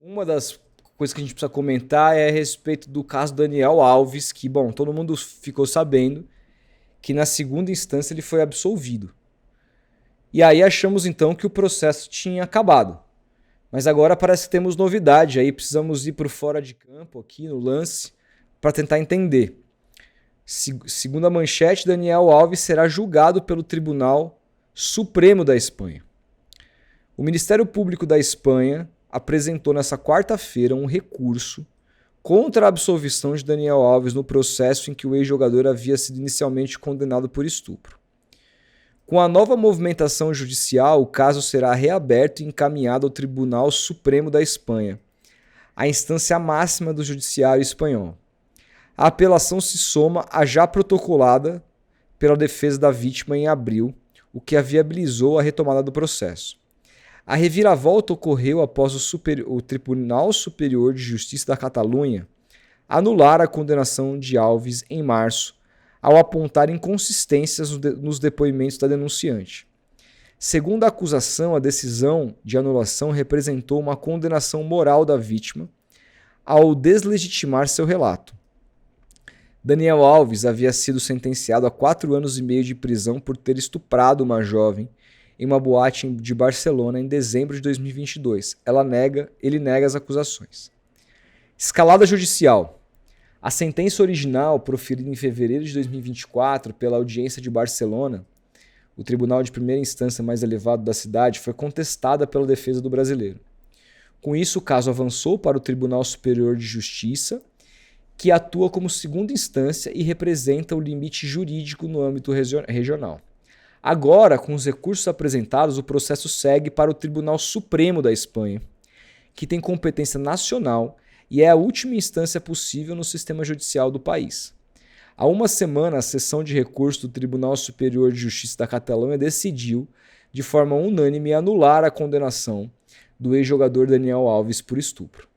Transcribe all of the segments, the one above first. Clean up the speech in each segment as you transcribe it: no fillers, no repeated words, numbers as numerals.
Uma das coisas que a gente precisa comentar é a respeito do caso Daniel Alves, que, bom, todo mundo ficou sabendo que na segunda instância ele foi absolvido. E aí achamos então que o processo tinha acabado. Mas agora parece que temos novidade, aí precisamos ir para o fora de campo aqui no lance para tentar entender. Segundo a manchete, Daniel Alves será julgado pelo Tribunal Supremo da Espanha. O Ministério Público da Espanha apresentou nesta quarta-feira um recurso contra a absolvição de Daniel Alves no processo em que o ex-jogador havia sido inicialmente condenado por estupro. Com a nova movimentação judicial, o caso será reaberto e encaminhado ao Tribunal Supremo da Espanha, a instância máxima do judiciário espanhol. A apelação se soma à já protocolada pela defesa da vítima em abril, o que viabilizou a retomada do processo. A reviravolta ocorreu após o Tribunal Superior de Justiça da Catalunha anular a condenação de Alves em março, ao apontar inconsistências nos depoimentos da denunciante. Segundo a acusação, a decisão de anulação representou uma condenação moral da vítima ao deslegitimar seu relato. Daniel Alves havia sido sentenciado a 4 anos e meio de prisão por ter estuprado uma jovem em uma boate de Barcelona em dezembro de 2022. Ele nega as acusações. Escalada judicial. A sentença original, proferida em fevereiro de 2024 pela Audiência de Barcelona, o tribunal de primeira instância mais elevado da cidade, foi contestada pela defesa do brasileiro. Com isso, o caso avançou para o Tribunal Superior de Justiça, que atua como segunda instância e representa o limite jurídico no âmbito regional. Agora, com os recursos apresentados, o processo segue para o Tribunal Supremo da Espanha, que tem competência nacional e é a última instância possível no sistema judicial do país. Há uma semana, a sessão de recurso do Tribunal Superior de Justiça da Catalunha decidiu, de forma unânime, anular a condenação do ex-jogador Daniel Alves por estupro.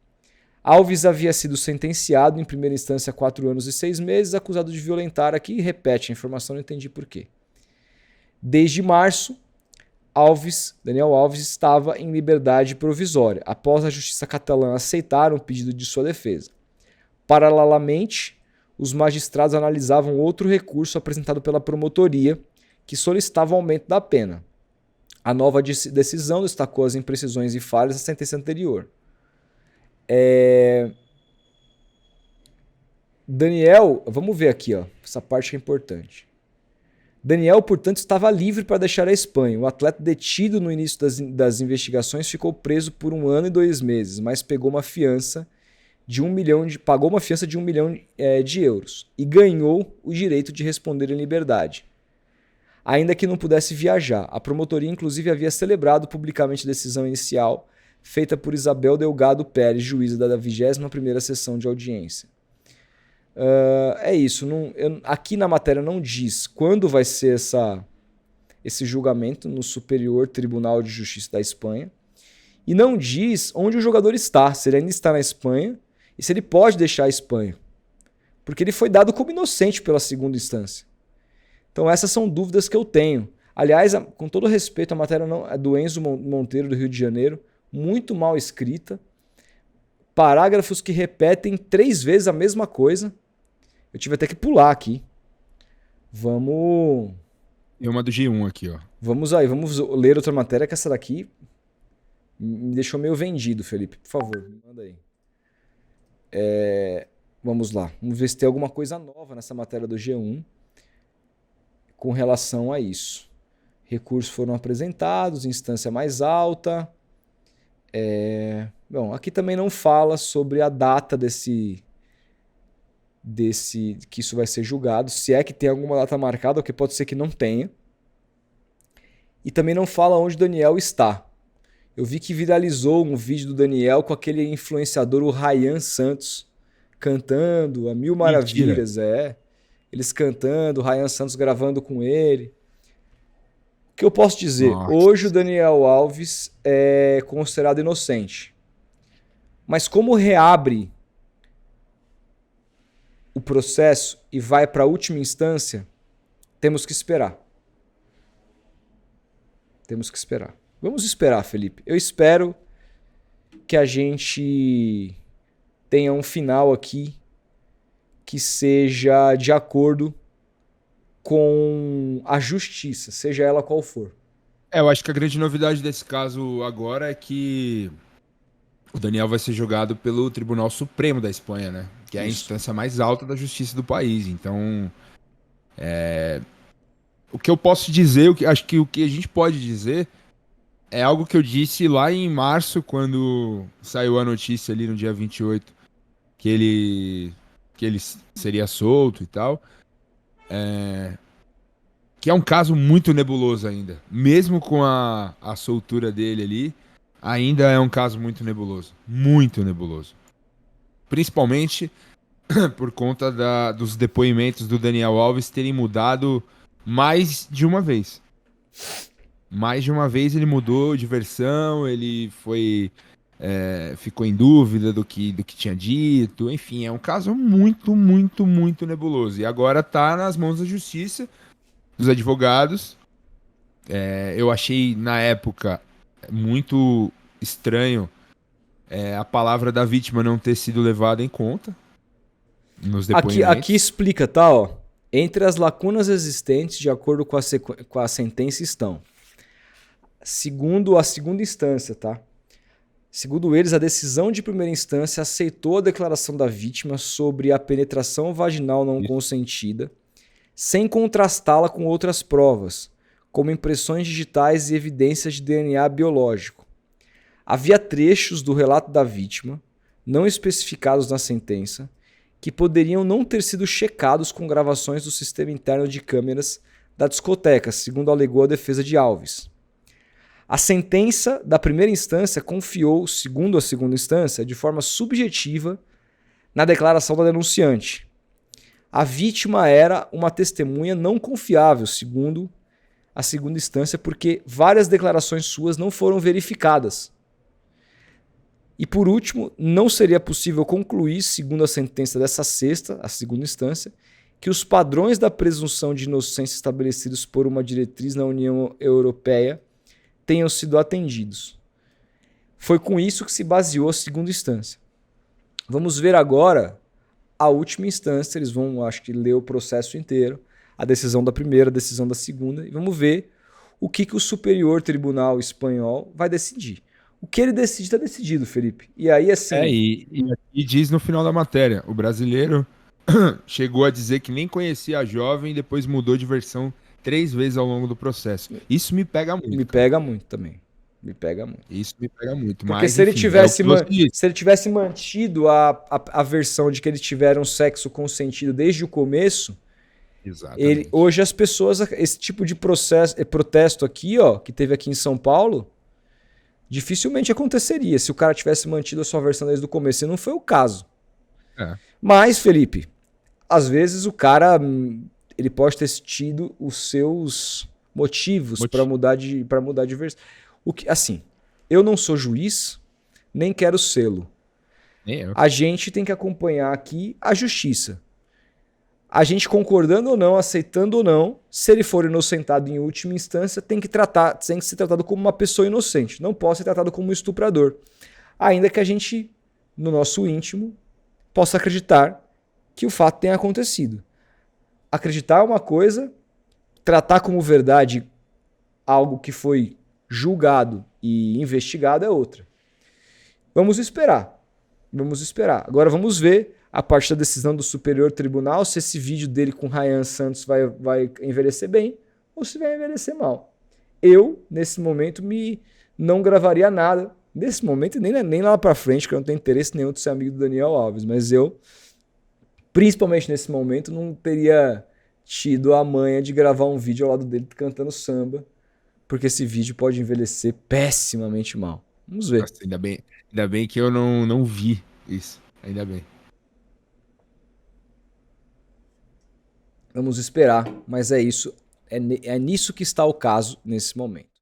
Alves havia sido sentenciado em primeira instância a 4 anos e 6 meses, acusado de violentar, aqui repete a informação, não entendi por quê. Desde março, Daniel Alves estava em liberdade provisória, após a justiça catalã aceitar um pedido de sua defesa. Paralelamente, os magistrados analisavam outro recurso apresentado pela promotoria, que solicitava o aumento da pena. A nova decisão destacou as imprecisões e falhas da sentença anterior. Daniel, vamos ver aqui, ó, essa parte que é importante. Daniel, portanto, estava livre para deixar a Espanha. O atleta detido no início das investigações ficou preso por 1 ano e 2 meses, mas pagou uma fiança de 1 milhão de euros e ganhou o direito de responder em liberdade, ainda que não pudesse viajar. A promotoria, inclusive, havia celebrado publicamente a decisão inicial feita por Isabel Delgado Pérez, juíza da 21ª sessão de audiência. É isso. Aqui na matéria não diz quando vai ser esse julgamento no Superior Tribunal de Justiça da Espanha. E não diz onde o jogador está, se ele ainda está na Espanha e se ele pode deixar a Espanha. Porque ele foi dado como inocente pela segunda instância. Então essas são dúvidas que eu tenho. Aliás, com todo respeito, a matéria é do Enzo Monteiro, do Rio de Janeiro, muito mal escrita. Parágrafos que repetem 3 vezes a mesma coisa. Eu tive até que pular aqui. Vamos... É uma do G1 aqui, ó. Vamos ler outra matéria, que essa daqui me deixou meio vendido, Felipe. Por favor, me manda aí. Vamos lá. Vamos ver se tem alguma coisa nova nessa matéria do G1 com relação a isso. Recursos foram apresentados, instância mais alta. Bom, aqui também não fala sobre a data que isso vai ser julgado, se é que tem alguma data marcada, ou que pode ser que não tenha. E também não fala onde Daniel está. Eu vi que viralizou um vídeo do Daniel com aquele influenciador, o Ryan Santos, cantando a mil maravilhas. Eles cantando, o Ryan Santos gravando com ele. O que eu posso dizer? Nossa. Hoje o Daniel Alves é considerado inocente. Mas como reabre o processo e vai para a última instância, temos que esperar. Vamos esperar, Felipe. Eu espero que a gente tenha um final aqui que seja de acordo com a justiça, seja ela qual for. Eu acho que a grande novidade desse caso agora é que o Daniel vai ser julgado pelo Tribunal Supremo da Espanha, né? Que é a Isso. instância mais alta da justiça do país. Então, o que eu posso dizer, acho que o que a gente pode dizer é algo que eu disse lá em março, quando saiu a notícia ali no dia 28, que ele seria solto e tal. Que é um caso muito nebuloso ainda. Mesmo com a soltura dele ali, ainda é um caso muito nebuloso. Muito nebuloso. Principalmente por conta dos depoimentos do Daniel Alves terem mudado mais de uma vez. Mais de uma vez ele mudou de versão, ele ficou em dúvida do que tinha dito. Enfim, é um caso muito, muito, muito nebuloso. E agora tá nas mãos da justiça, dos advogados. Eu achei, na época, muito estranho a palavra da vítima não ter sido levada em conta nos Aqui depoimentos. explica, tá? Ó. Entre as lacunas existentes, de acordo com a sentença, estão: segundo a segunda instância, tá? Segundo eles, a decisão de primeira instância aceitou a declaração da vítima sobre a penetração vaginal não Isso. consentida, sem contrastá-la com outras provas, como impressões digitais e evidências de DNA biológico. Havia trechos do relato da vítima, não especificados na sentença, que poderiam não ter sido checados com gravações do sistema interno de câmeras da discoteca, segundo alegou a defesa de Alves. A sentença da primeira instância confiou, segundo a segunda instância, de forma subjetiva na declaração da denunciante. A vítima era uma testemunha não confiável, segundo a segunda instância, porque várias declarações suas não foram verificadas. E por último, não seria possível concluir, segundo a sentença dessa sexta, a segunda instância, que os padrões da presunção de inocência estabelecidos por uma diretriz na União Europeia tenham sido atendidos. Foi com isso que se baseou a segunda instância. Vamos ver agora a última instância. Eles vão, acho que, ler o processo inteiro, a decisão da primeira, a decisão da segunda, e vamos ver o que o Superior Tribunal Espanhol vai decidir. O que ele decide está decidido, Felipe. E aí, assim... E diz no final da matéria, o brasileiro chegou a dizer que nem conhecia a jovem e depois mudou de versão 3 vezes ao longo do processo. Isso me pega muito. Me pega muito também. Me pega muito. Isso me pega muito. Porque Mas, se ele enfim, se ele tivesse mantido a versão de que eles tiveram sexo consentido desde o começo, Exatamente. hoje as pessoas, esse tipo de protesto aqui, ó, que teve aqui em São Paulo, dificilmente aconteceria se o cara tivesse mantido a sua versão desde o começo. E não foi o caso. Mas, Felipe, às vezes o cara ele pode ter tido os seus motivos para mudar de versão. Assim, eu não sou juiz, nem quero sê-lo. A gente tem que acompanhar aqui a justiça. A gente concordando ou não, aceitando ou não, se ele for inocentado em última instância, tem que ser tratado como uma pessoa inocente. Não pode ser tratado como um estuprador. Ainda que a gente, no nosso íntimo, possa acreditar que o fato tenha acontecido. Acreditar é uma coisa, tratar como verdade algo que foi julgado e investigado é outra. Vamos esperar. Agora vamos ver, a partir da decisão do Superior Tribunal, se esse vídeo dele com Ryan Santos vai envelhecer bem ou se vai envelhecer mal. Eu, nesse momento, não gravaria nada. Nesse momento, nem lá pra frente, porque eu não tenho interesse nenhum de ser amigo do Daniel Alves. Mas eu, principalmente nesse momento, não teria tido a manha de gravar um vídeo ao lado dele cantando samba, porque esse vídeo pode envelhecer pessimamente mal. Vamos ver. Nossa, ainda bem que eu não vi isso. Ainda bem. Vamos esperar, mas é isso. É nisso que está o caso nesse momento.